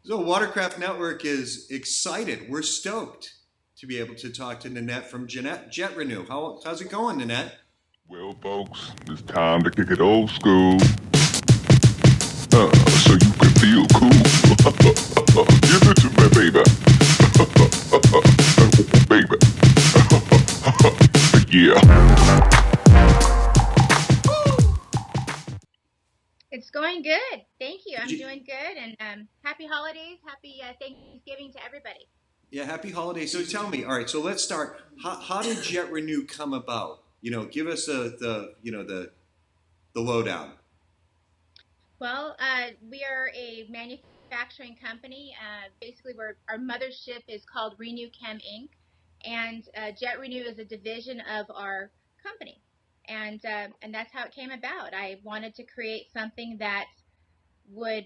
So Watercraft Network is excited. We're stoked to be able to talk to Nanette from JETRENU. How's it going, Nanette? Well, folks, it's time to kick it old school, so you can feel cool. Give it to me, baby. Baby. Yeah. It's going good. Thank you. I'm Did you- doing good. And happy holidays. Happy Thanksgiving to everybody. Yeah, happy holidays. So tell me, all right. So let's start. How did JETRENU come about? Give us the lowdown. Well, we are a manufacturing company. Basically, our mothership is called Renu Chem Inc. And JETRENU is a division of our company. And that's how it came about. I wanted to create something that would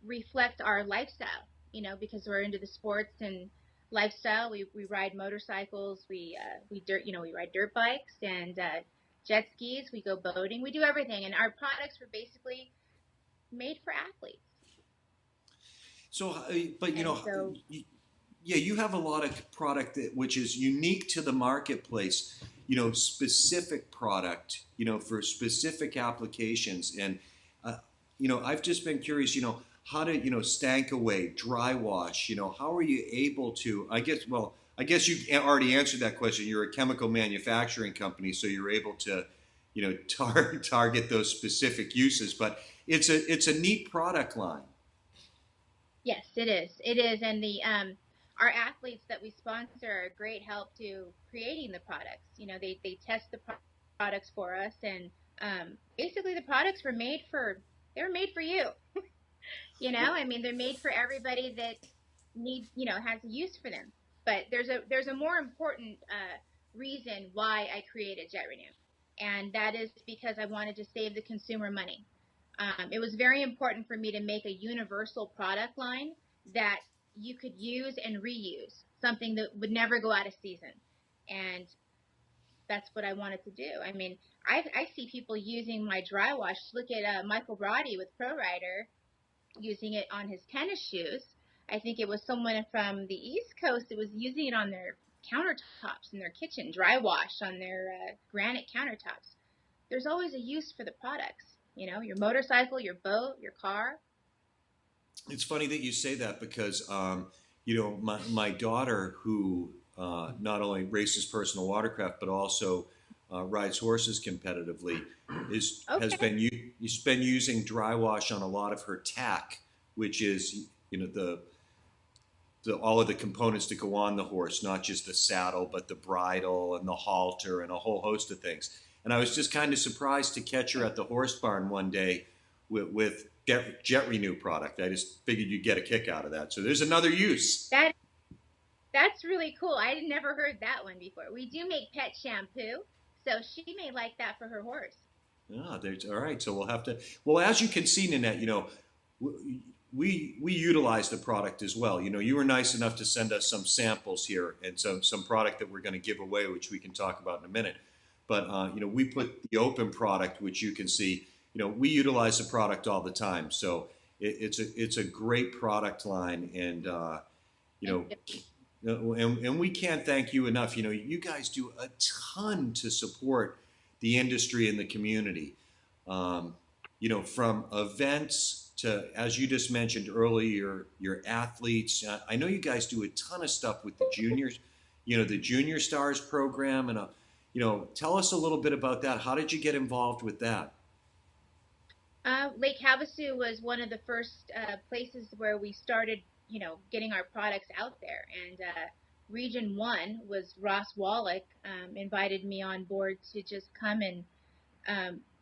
reflect our lifestyle, because we're into the sports and lifestyle. We ride motorcycles, we ride dirt bikes and jet skis. We go boating. We do everything, and our products were basically made for athletes. So, but And so, yeah, you have a lot of product which is unique to the marketplace. Specific product. For specific applications, and I've just been curious. How to stank away, dry wash. How are you able to? I guess you already answered that question. You're a chemical manufacturing company, so you're able to target those specific uses. But it's a neat product line. yes, it is. It is, and the our athletes that we sponsor are a great help to creating the products. They test the products for us, and basically the products were made for you. I mean, they're made for everybody that has a use for them. But there's a more important reason why I created JETRENU, and that is because I wanted to save the consumer money. It was very important for me to make a universal product line that you could use and reuse, something that would never go out of season. And that's what I wanted to do. I mean, I see people using my dry wash. Look at Michael Brody with Pro Rider using it on his tennis shoes. I think it was someone from the East Coast that was using it on their countertops in their kitchen, dry wash on their granite countertops. There's always a use for the products. Your motorcycle, your boat, your car. It's funny that you say that because my daughter who not only races personal watercraft but also rides horses competitively has Okay. been using dry wash on a lot of her tack, which is the all of the components that go on the horse, not just the saddle but the bridle and the halter and a whole host of things. And I was just kind of surprised to catch her at the horse barn one day with JETRENU product. I just figured you'd get a kick out of that. So there's another use. That's really cool. I had never heard that one before. We do make pet shampoo, so she may like that for her horse. Ah, there's all right. So we'll have to. Well, as you can see, Nanette, we utilize the product as well. You were nice enough to send us some samples here and some product that we're going to give away, which we can talk about in a minute. But we put the open product, which you can see. We utilize the product all the time, so it's a great product line, and and we can't thank you enough. You guys do a ton to support the industry and the community. From events to, as you just mentioned earlier, your athletes. I know you guys do a ton of stuff with the juniors. The Junior Stars program, and tell us a little bit about that. How did you get involved with that? Lake Havasu was one of the first places where we started, getting our products out there. And Region 1 was Ross Wallach invited me on board to just come and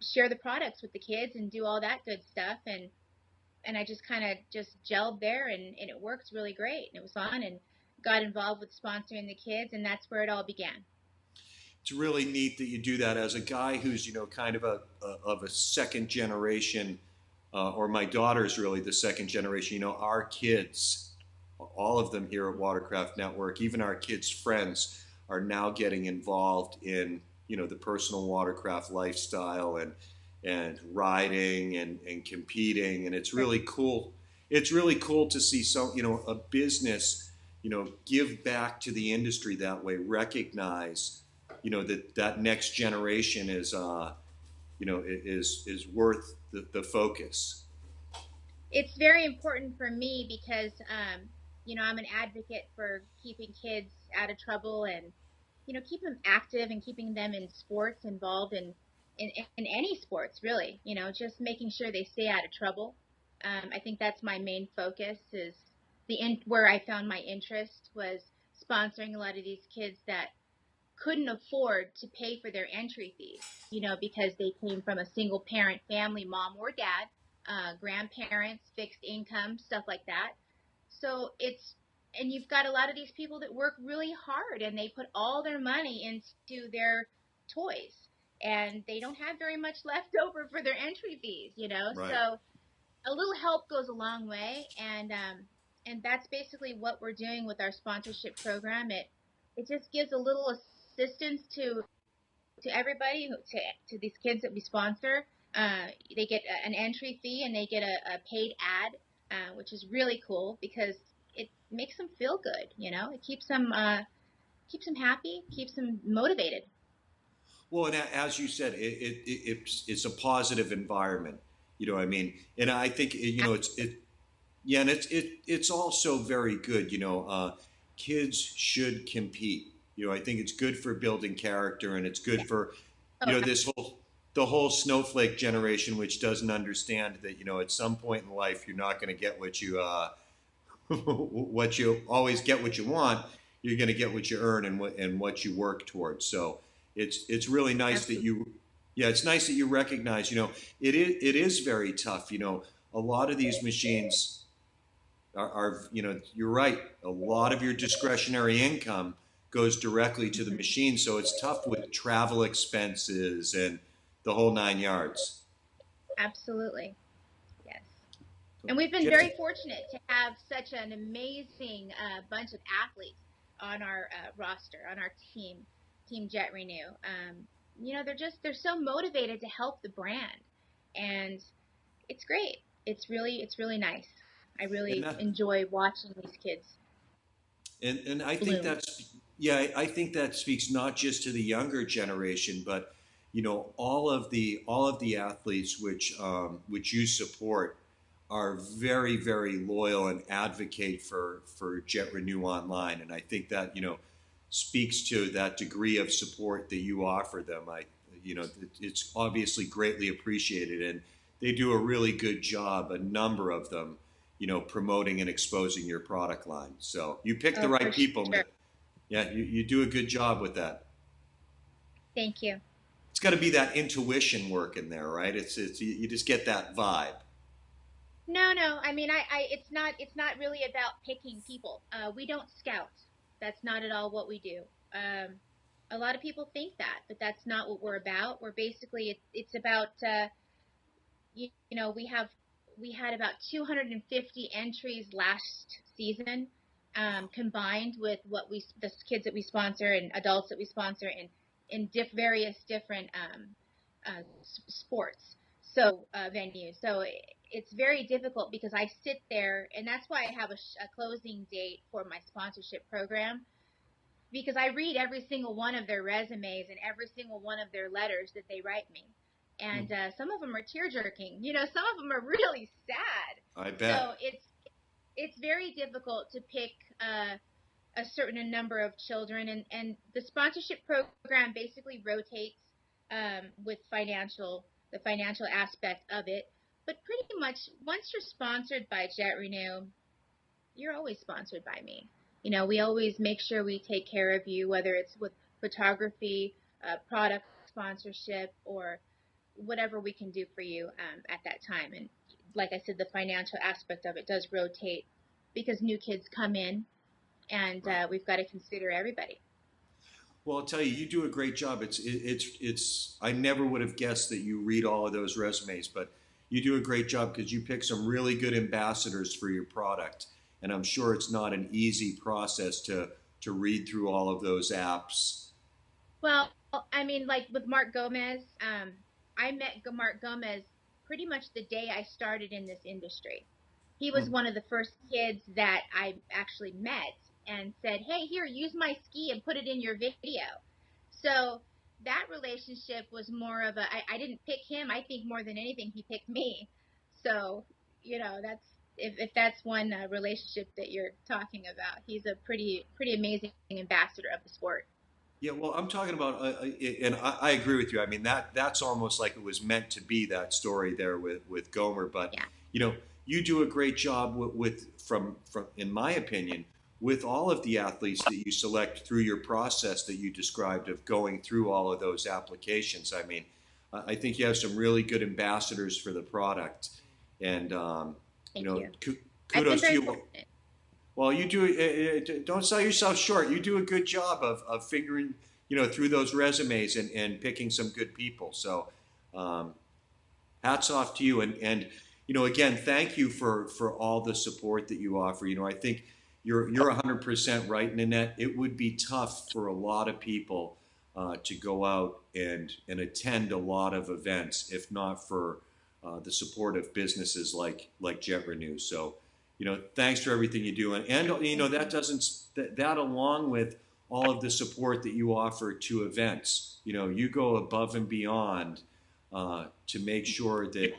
share the products with the kids and do all that good stuff. And I just kind of just gelled there, and it worked really great. And it was fun, and got involved with sponsoring the kids, and that's where it all began. It's really neat that you do that as a guy who's kind of a second generation, or my daughter's really the second generation. Our kids, all of them here at Watercraft Network, even our kids' friends, are now getting involved in the personal watercraft lifestyle and riding and competing, and it's really cool. it's really cool to see some, a business, give back to the industry that way, recognize, that next generation is worth the focus. It's very important for me because, I'm an advocate for keeping kids out of trouble and, keep them active and keeping them in sports, involved in any sports, really, just making sure they stay out of trouble. I think that's my main focus is where I found my interest was sponsoring a lot of these kids that couldn't afford to pay for their entry fees, because they came from a single parent family, mom or dad, grandparents, fixed income, stuff like that. So and you've got a lot of these people that work really hard and they put all their money into their toys and they don't have very much left over for their entry fees, Right. So a little help goes a long way, and that's basically what we're doing with our sponsorship program. It just gives a little assistance to everybody, to these kids that we sponsor. They get an entry fee and they get a paid ad, which is really cool because it makes them feel good. It keeps them happy, keeps them motivated. Well, and as you said, it's a positive environment. You know what I mean? And I think yeah, and it's also very good. Kids should compete. I think it's good for building character, and it's good for Oh, this the whole snowflake generation, which doesn't understand that at some point in life you're not going to get what you what you always get what you want. You're going to get what you earn and what you work towards. So it's really nice that absolutely. yeah, it's nice that you recognize. It is very tough. A lot of these machines are you're right. A lot of your discretionary income goes directly to the Mhm. machine, so it's tough with travel expenses and the whole 9 yards. Absolutely. Yes. So, And we've do been you have to? very fortunate to have such an amazing bunch of athletes on our roster, on our Team JETRENU. They're so motivated to help the brand, and it's great. It's really nice. I And really that, enjoy watching these kids and I think bloom. that's yeah, I think that speaks not just to the younger generation, but all of the athletes which you support are very very loyal and advocate for Jet Renew Online, and I think that speaks to that degree of support that you offer them. It's obviously greatly appreciated, and they do a really good job. A number of them, promoting and exposing your product line. So you pick the Oh, for right people, sure. man. Yeah, you do a good job with that. Thank you. It's got to be that intuition work in there, right? It's you just get that vibe. No, no. I mean, it's not really about picking people. We don't scout. That's not at all what we do. A lot of people think that, but that's not what we're about. We're basically it's about we had about 250 entries last season, combined with the kids that we sponsor and adults that we sponsor in various different sports, so venues. So it's very difficult because I sit there, and that's why I have a closing date for my sponsorship program, because I read every single one of their resumes and every single one of their letters that they write me. Hmm, And some of them are tear jerking. Some of them are really sad. I So bet. it's very difficult to pick a certain number of children, and the sponsorship program basically rotates with the financial aspect of it. But pretty much once you're sponsored by JETRENU, you're always sponsored by me. We always make sure we take care of you, whether it's with photography, product sponsorship, or whatever we can do for you at that time. And like I said, the financial aspect of it does rotate because new kids come in, and Right. we've got to consider everybody. Well, I'll tell you, you do a great job. It's. I never would have guessed that you read all of those resumes, but you do a great job because you pick some really good ambassadors for your product, and I'm sure it's not an easy process to read through all of those apps. Well, I mean, like with Mark Gomez, I met Mark Gomez pretty much the day I started in this industry. He was one of the first kids that I actually met and said, "Hey, here, use my ski and put it in your video." So that relationship was more of I didn't pick him. I think more than anything, he picked me. So, that's if that's one relationship that you're talking about. He's a pretty amazing ambassador of the sport. Yeah, well, I'm talking about, and I agree with you. I mean, that's almost like it was meant to be, that story there with Gomer. But Yeah. you know, you do a great job from in my opinion, with all of the athletes that you select through your process that you described of going through all of those applications. I mean, I think you have some really good ambassadors for the product, and Thank you. I've been kudos to very you. fortunate. Well, you do. Don't sell yourself short. You do a good job of figuring, through those resumes and picking some good people. So, hats off to you. And again, thank you for all the support that you offer. I think you're 100% right, Nanette. It would be tough for a lot of people to go out and attend a lot of events if not for the support of businesses like JETRENU. So, thanks for everything you do, and that along with all of the support that you offer to events. You go above and beyond to make sure that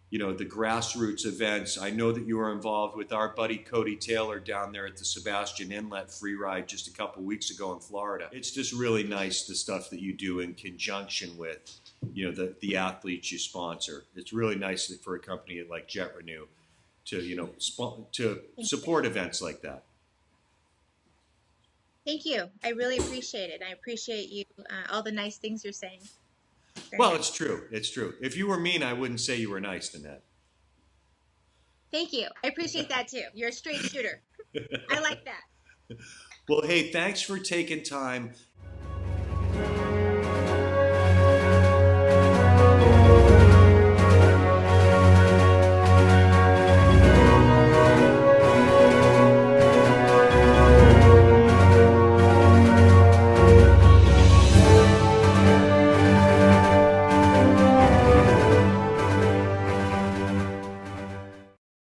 the grassroots events. I know that you were involved with our buddy Cody Taylor down there at the Sebastian Inlet free ride just a couple weeks ago in Florida. It's just really nice, the stuff that you do in conjunction with the athletes you sponsor. It's really nice for a company like JETRENU to support events like that. Thank you. I really appreciate it. I appreciate you, all the nice things you're saying. Very Well, nice. it's true. It's true. If you were mean, I wouldn't say you were nice, Nanette. Thank you. I appreciate that too. You're a straight shooter. I like that. Well, hey, thanks for taking time